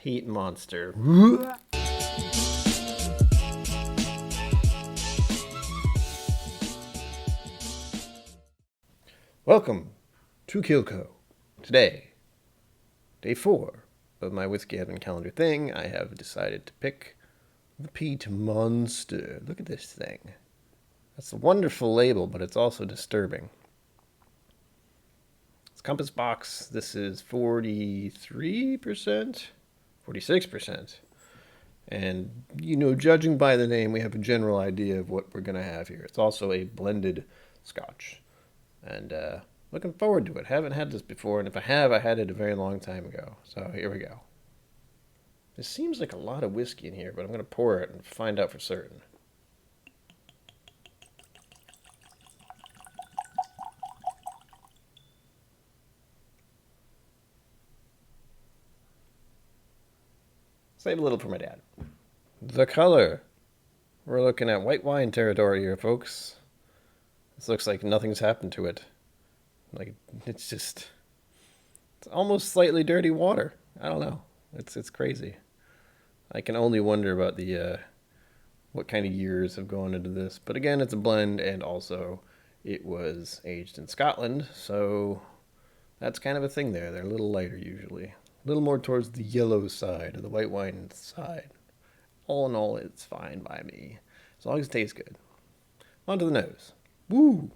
Peat monster. Welcome to KIllco. Today, day 4 of my Whizzky App calendar thing, I have decided to pick the Peat monster. Look at this thing. That's a wonderful label, but it's also disturbing. It's compass box. This is 43%, 46%. And, judging by the name, we have a general idea of what we're going to have here. It's also a blended scotch. And looking forward to it. Haven't had this before, and if I have, I had it a very long time ago. So here we go. This seems like a lot of whiskey in here, but I'm going to pour it and find out for certain. Save a little for my dad. The color. We're looking at white wine territory here, folks. This looks like nothing's happened to it. Like, it's almost slightly dirty water. I don't know. It's crazy. I can only wonder about the what kind of years have gone into this. But again, it's a blend, and also it was aged in Scotland, so that's kind of a thing there. They're a little lighter usually. A little more towards the yellow side, or the white wine side. All in all, it's fine by me. As long as it tastes good. On to the nose. Woo!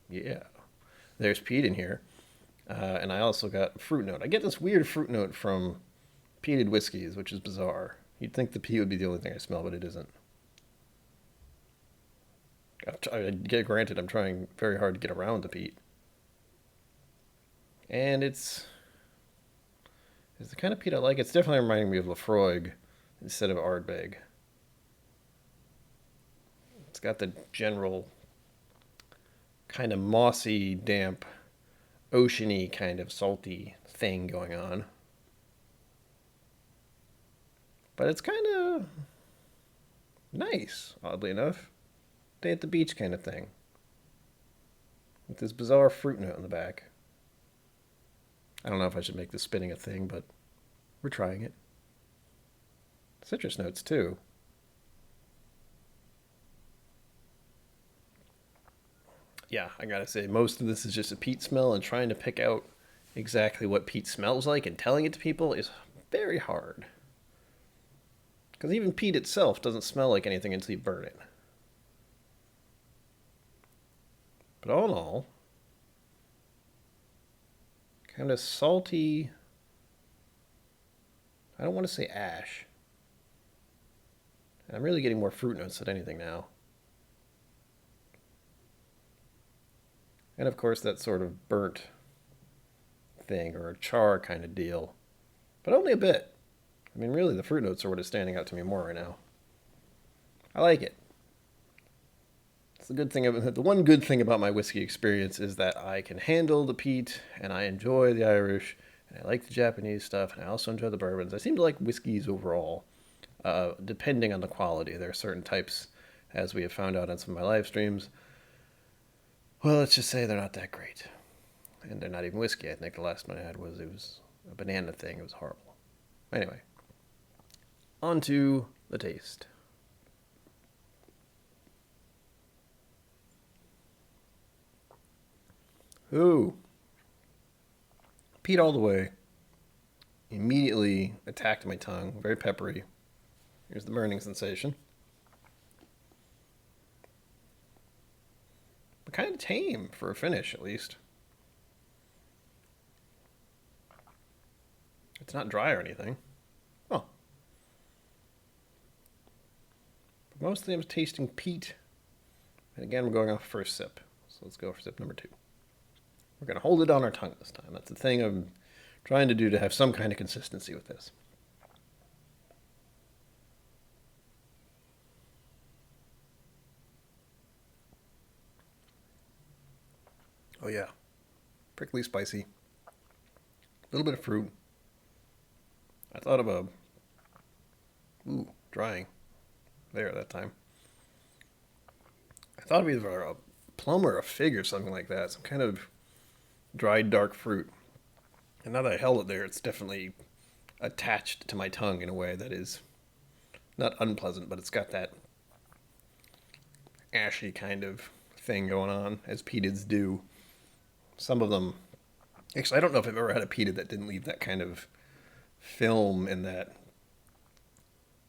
Yeah. There's peat in here. And I also got fruit note. I get this weird fruit note from peated whiskeys, which is bizarre. You'd think the peat would be the only thing I smell, but it isn't. Granted, I'm trying very hard to get around the peat. And it's the kind of peat I like. It's definitely reminding me of Laphroaig instead of Ardbeg. It's got the general kind of mossy, damp, oceany kind of salty thing going on. But it's kind of nice, oddly enough. Day at the beach kind of thing. With this bizarre fruit note in the back. I don't know if I should make this spinning a thing, but we're trying it. Citrus notes, too. Yeah, I gotta say, most of this is just a peat smell, and trying to pick out exactly what peat smells like and telling it to people is very hard. Because even peat itself doesn't smell like anything until you burn it. But all in all, kind of salty. I don't want to say ash. I'm really getting more fruit notes than anything now. And of course that sort of burnt thing, or a char kind of deal. But only a bit. I mean, really, the fruit notes are what is standing out to me more right now. I like it. It's the one good thing about my whiskey experience is that I can handle the peat, and I enjoy the Irish, and I like the Japanese stuff, and I also enjoy the bourbons. I seem to like whiskeys overall, depending on the quality. There are certain types, as we have found out on some of my live streams. Well, let's just say they're not that great. And they're not even whiskey. I think the last one I had was a banana thing. It was horrible. Anyway, on to the taste. Ooh. Peat all the way. Immediately attacked my tongue. Very peppery. Here's the burning sensation. But kind of tame for a finish, at least. It's not dry or anything. Oh. But mostly I'm tasting peat. And again, we're going off first sip. So let's go for sip number 2. We're going to hold it on our tongue this time. That's the thing I'm trying to do to have some kind of consistency with this. Oh yeah. Prickly spicy. A little bit of fruit. I thought of drying there that time. I thought of either a plum or a fig or something like that. Some kind of dried dark fruit. And now that I held it there, it's definitely attached to my tongue in a way that is not unpleasant, but it's got that ashy kind of thing going on, as peatids do. Some of them, actually, I don't know if I've ever had a peatid that didn't leave that kind of film, in that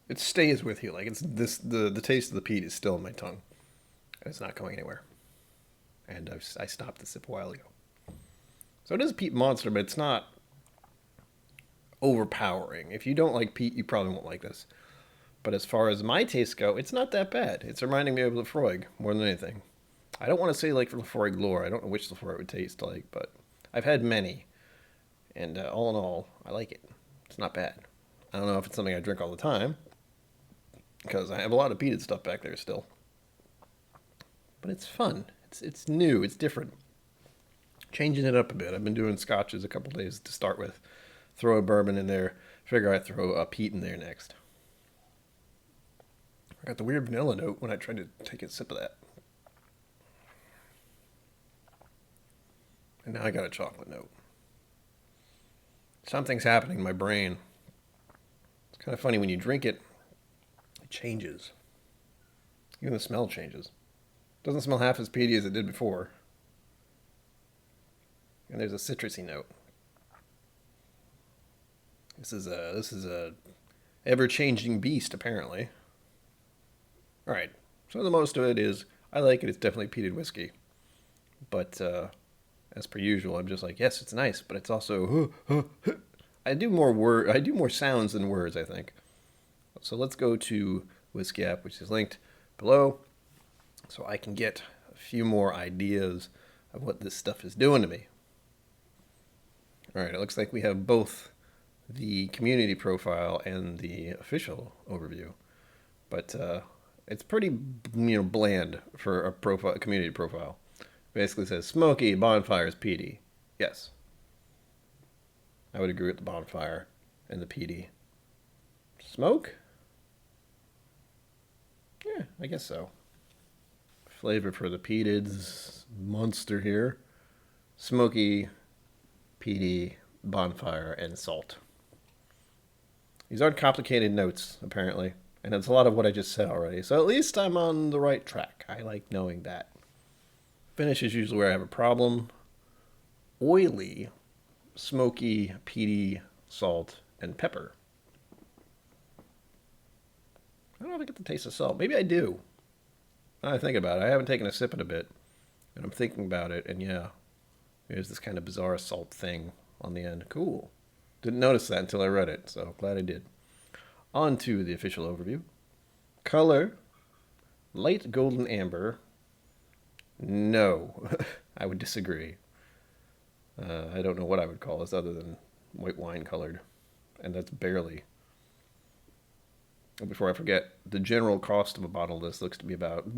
it stays with you. Like, it's this, the taste of the peat is still in my tongue, and it's not going anywhere. And I stopped the sip a while ago. So it is a peat monster, but it's not overpowering. If you don't like peat, you probably won't like this. But as far as my tastes go, it's not that bad. It's reminding me of Lefroy more than anything. I don't want to say like Lefroy lore. I don't know which Lefroy it would taste like, but I've had many. And all in all, I like it. It's not bad. I don't know if it's something I drink all the time, because I have a lot of peated stuff back there still. But it's fun. It's new. It's different. Changing it up a bit. I've been doing scotches a couple days to start with. Throw a bourbon in there. Figure I'd throw a peat in there next. I got the weird vanilla note when I tried to take a sip of that. And now I got a chocolate note. Something's happening in my brain. It's kind of funny, when you drink it, it changes. Even the smell changes. It doesn't smell half as peaty as it did before. And there's a citrusy note. This is a ever-changing beast, apparently. All right. So the most of it is, I like it. It's definitely peated whiskey. But as per usual, I'm just like, yes, it's nice, but it's also I do more sounds than words, I think. So let's go to Whizzky App, which is linked below, so I can get a few more ideas of what this stuff is doing to me. All right, it looks like we have both the community profile and the official overview, but it's pretty, bland for a community profile. Basically says smoky, bonfires, peaty. Yes, I would agree with the bonfire and the peaty. Smoke? Yeah, I guess so. Flavor for the peatids monster here. Smoky, peaty, bonfire, and salt. These aren't complicated notes, apparently. And it's a lot of what I just said already. So at least I'm on the right track. I like knowing that. Finish is usually where I have a problem. Oily, smoky, peaty, salt, and pepper. I don't know if I get the taste of salt. Maybe I do. Now I think about it. I haven't taken a sip in a bit. And I'm thinking about it. And yeah, there's this kind of bizarre salt thing on the end. Cool. Didn't notice that until I read it. So glad I did. On to the official overview. Color, light golden amber. No, I would disagree. I don't know what I would call this other than white wine colored. And that's barely. Before I forget, the general cost of a bottle of this looks to be about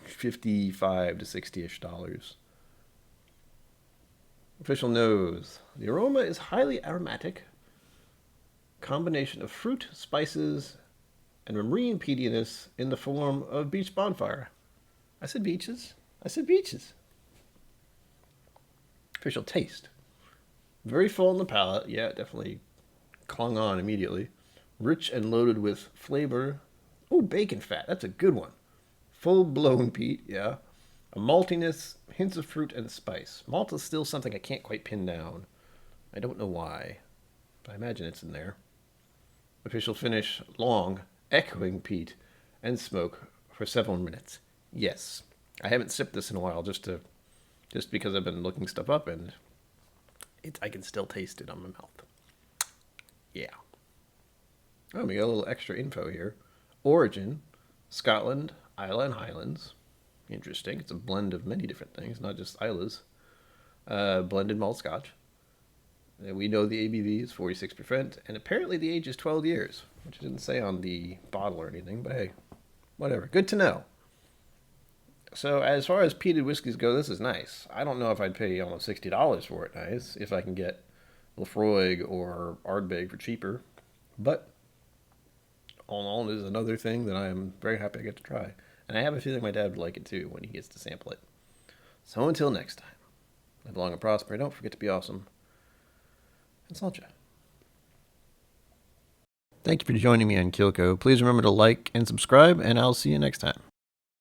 $55 to $60-ish. Official nose. The aroma is highly aromatic. Combination of fruit, spices, and marine peatiness in the form of beach bonfire. I said beaches. I said beaches. Official taste. Very full in the palate. Yeah, definitely clung on immediately. Rich and loaded with flavor. Oh, bacon fat. That's a good one. Full-blown peat, yeah. A maltiness, hints of fruit and spice. Malt is still something I can't quite pin down. I don't know why, but I imagine it's in there. Official finish, long, echoing peat and smoke for several minutes. Yes. I haven't sipped this in a while just because I've been looking stuff up, and I can still taste it on my mouth. Yeah. Oh, we got a little extra info here. Origin, Scotland, Islay and Highlands. Interesting. It's a blend of many different things, not just Islays. Blended malt scotch. We know the ABV is 46%, and apparently the age is 12 years, which it didn't say on the bottle or anything, but hey, whatever. Good to know. So as far as peated whiskeys go, this is nice. I don't know if I'd pay almost $60 for it nice, if I can get Lefroy or Ardbeg for cheaper. But all in all, it is another thing that I am very happy I get to try. And I have a feeling my dad would like it too when he gets to sample it. So until next time, live long and prosper. Don't forget to be awesome. And salt ya. Thank you for joining me on KIllco. Please remember to like and subscribe, and I'll see you next time.